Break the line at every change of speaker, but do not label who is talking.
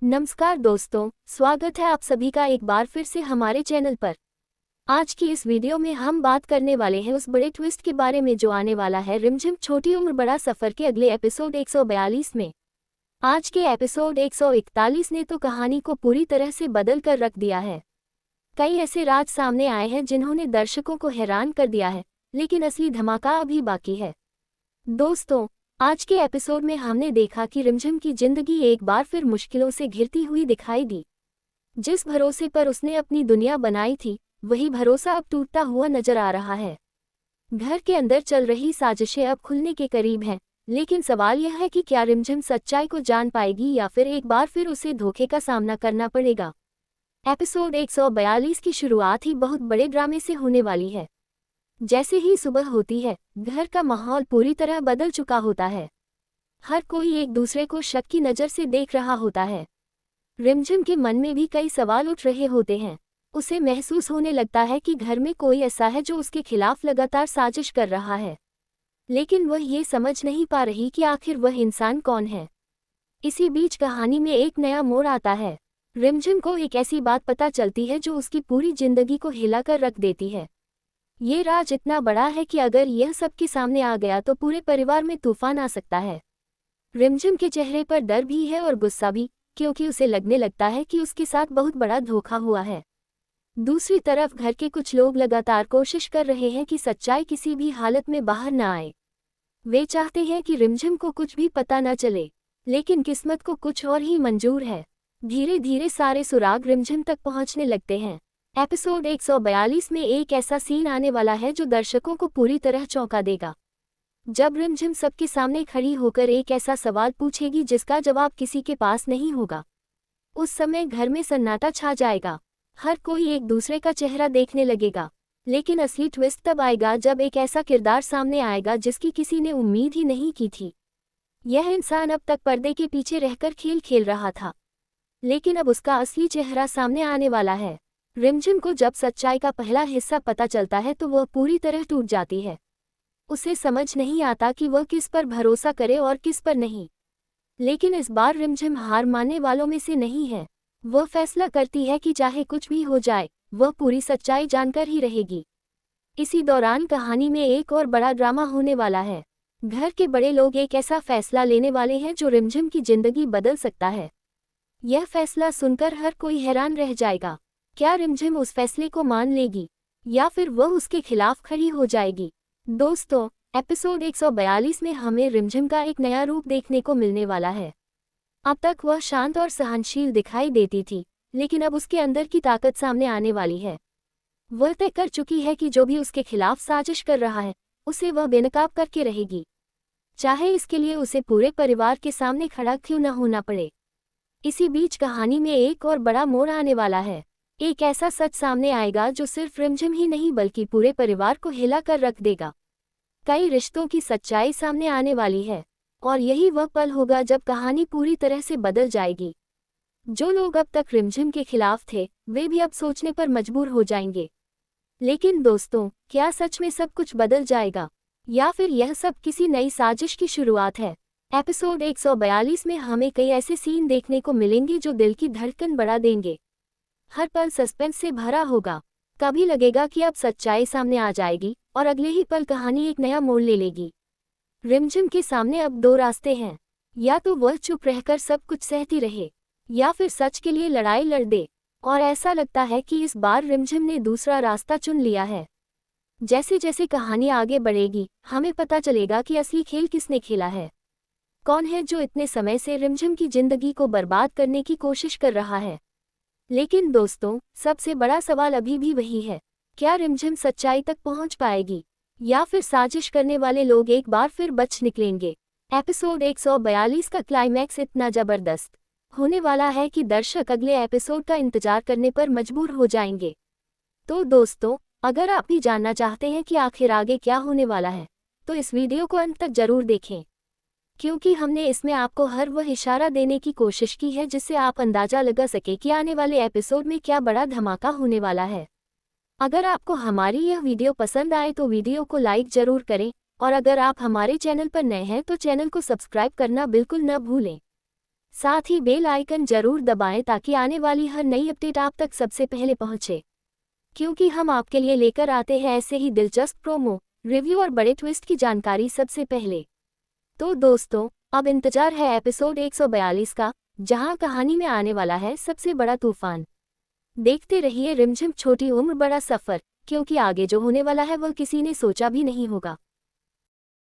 नमस्कार दोस्तों, स्वागत है आप सभी का एक बार फिर से हमारे चैनल पर। आज की इस वीडियो में हम बात करने वाले हैं उस बड़े ट्विस्ट के बारे में जो आने वाला है रिमझिम छोटी उम्र बड़ा सफर के अगले एपिसोड 142 में। आज के एपिसोड 141 ने तो कहानी को पूरी तरह से बदल कर रख दिया है। कई ऐसे राज सामने आए हैं जिन्होंने दर्शकों को हैरान कर दिया है, लेकिन असली धमाका अभी बाकी है। दोस्तों, आज के एपिसोड में हमने देखा कि रिमझिम की जिंदगी एक बार फिर मुश्किलों से घिरती हुई दिखाई दी। जिस भरोसे पर उसने अपनी दुनिया बनाई थी, वही भरोसा अब टूटता हुआ नजर आ रहा है। घर के अंदर चल रही साजिशें अब खुलने के करीब हैं, लेकिन सवाल यह है कि क्या रिमझिम सच्चाई को जान पाएगी या फिर एक बार फिर उसे धोखे का सामना करना पड़ेगा। एपिसोड 142 की शुरुआत ही बहुत बड़े ड्रामे से होने वाली है। जैसे ही सुबह होती है, घर का माहौल पूरी तरह बदल चुका होता है। हर कोई एक दूसरे को शक की नज़र से देख रहा होता है। रिमझिम के मन में भी कई सवाल उठ रहे होते हैं। उसे महसूस होने लगता है कि घर में कोई ऐसा है जो उसके खिलाफ लगातार साजिश कर रहा है, लेकिन वह ये समझ नहीं पा रही कि आखिर वह इंसान कौन है। इसी बीच कहानी में एक नया मोड़ आता है। रिमझिम को एक ऐसी बात पता चलती है जो उसकी पूरी जिंदगी को हिलाकर रख देती है। ये राज इतना बड़ा है कि अगर यह सबके सामने आ गया तो पूरे परिवार में तूफान आ सकता है। रिमझिम के चेहरे पर डर भी है और गुस्सा भी, क्योंकि उसे लगने लगता है कि उसके साथ बहुत बड़ा धोखा हुआ है। दूसरी तरफ घर के कुछ लोग लगातार कोशिश कर रहे हैं कि सच्चाई किसी भी हालत में बाहर न आए। वे चाहते हैं कि रिमझिम को कुछ भी पता न चले, लेकिन किस्मत को कुछ और ही मंजूर है। धीरे धीरे सारे सुराग रिमझिम तक पहुंचने लगते हैं। एपिसोड 142 में एक ऐसा सीन आने वाला है जो दर्शकों को पूरी तरह चौंका देगा। जब रिमझिम सबके सामने खड़ी होकर एक ऐसा सवाल पूछेगी जिसका जवाब किसी के पास नहीं होगा, उस समय घर में सन्नाटा छा जाएगा। हर कोई एक दूसरे का चेहरा देखने लगेगा। लेकिन असली ट्विस्ट तब आएगा जब एक ऐसा किरदार सामने आएगा जिसकी किसी ने उम्मीद ही नहीं की थी। यह इंसान अब तक पर्दे के पीछे रहकर खेल खेल रहा था, लेकिन अब उसका असली चेहरा सामने आने वाला है। रिमझिम को जब सच्चाई का पहला हिस्सा पता चलता है तो वह पूरी तरह टूट जाती है। उसे समझ नहीं आता कि वह किस पर भरोसा करे और किस पर नहीं। लेकिन इस बार रिमझिम हार मानने वालों में से नहीं है। वह फैसला करती है कि चाहे कुछ भी हो जाए, वह पूरी सच्चाई जानकर ही रहेगी। इसी दौरान कहानी में एक और बड़ा ड्रामा होने वाला है। घर के बड़े लोग एक ऐसा फैसला लेने वाले हैं जो रिमझिम की जिंदगी बदल सकता है। यह फैसला सुनकर हर कोई हैरान रह जाएगा। क्या रिमझिम उस फैसले को मान लेगी या फिर वह उसके खिलाफ खड़ी हो जाएगी। दोस्तों, एपिसोड 142 में हमें रिमझिम का एक नया रूप देखने को मिलने वाला है। अब तक वह शांत और सहनशील दिखाई देती थी, लेकिन अब उसके अंदर की ताकत सामने आने वाली है। वह तय कर चुकी है कि जो भी उसके खिलाफ साजिश कर रहा है, उसे वह बेनकाब करके रहेगी, चाहे इसके लिए उसे पूरे परिवार के सामने खड़ा क्यों न होना पड़े। इसी बीच कहानी में एक और बड़ा मोड़ आने वाला है। एक ऐसा सच सामने आएगा जो सिर्फ रिमझिम ही नहीं बल्कि पूरे परिवार को हिला कर रख देगा। कई रिश्तों की सच्चाई सामने आने वाली है, और यही वह पल होगा जब कहानी पूरी तरह से बदल जाएगी। जो लोग अब तक रिमझिम के खिलाफ थे, वे भी अब सोचने पर मजबूर हो जाएंगे। लेकिन दोस्तों, क्या सच में सब कुछ बदल जाएगा या फिर यह सब किसी नई साजिश की शुरुआत है। एपिसोड 142 में हमें कई ऐसे सीन देखने को मिलेंगे जो दिल की धड़कन बढ़ा देंगे। हर पल सस्पेंस से भरा होगा। कभी लगेगा कि अब सच्चाई सामने आ जाएगी और अगले ही पल कहानी एक नया मोड़ ले लेगी। रिमझिम के सामने अब दो रास्ते हैं, या तो वह चुप रहकर सब कुछ सहती रहे या फिर सच के लिए लड़ाई लड़ दे। और ऐसा लगता है कि इस बार रिमझिम ने दूसरा रास्ता चुन लिया है। जैसे जैसे कहानी आगे बढ़ेगी, हमें पता चलेगा कि असली खेल किसने खेला है। कौन है जो इतने समय से रिमझिम की जिंदगी को बर्बाद करने की कोशिश कर रहा है। लेकिन दोस्तों, सबसे बड़ा सवाल अभी भी वही है, क्या रिमझिम सच्चाई तक पहुंच पाएगी या फिर साजिश करने वाले लोग एक बार फिर बच निकलेंगे। एपिसोड 142 का क्लाइमैक्स इतना जबरदस्त होने वाला है कि दर्शक अगले एपिसोड का इंतजार करने पर मजबूर हो जाएंगे। तो दोस्तों, अगर आप भी जानना चाहते हैं कि आखिर आगे क्या होने वाला है, तो इस वीडियो को अंत तक जरूर देखें, क्योंकि हमने इसमें आपको हर वह इशारा देने की कोशिश की है जिससे आप अंदाजा लगा सके कि आने वाले एपिसोड में क्या बड़ा धमाका होने वाला है। अगर आपको हमारी यह वीडियो पसंद आए तो वीडियो को लाइक जरूर करें, और अगर आप हमारे चैनल पर नए हैं तो चैनल को सब्सक्राइब करना बिल्कुल न भूलें। साथ ही बेल आइकन जरूर दबाएं ताकि आने वाली हर नई अपडेट आप तक सबसे पहले पहुंचे, क्योंकि हम आपके लिए लेकर आते हैं ऐसे ही दिलचस्प प्रोमो, रिव्यू और बड़े ट्विस्ट की जानकारी सबसे पहले। तो दोस्तों, अब इंतजार है एपिसोड 142 का, जहां कहानी में आने वाला है सबसे बड़ा तूफान। देखते रहिए रिमझिम छोटी उम्र बड़ा सफर, क्योंकि आगे जो होने वाला है वह किसी ने सोचा भी नहीं होगा।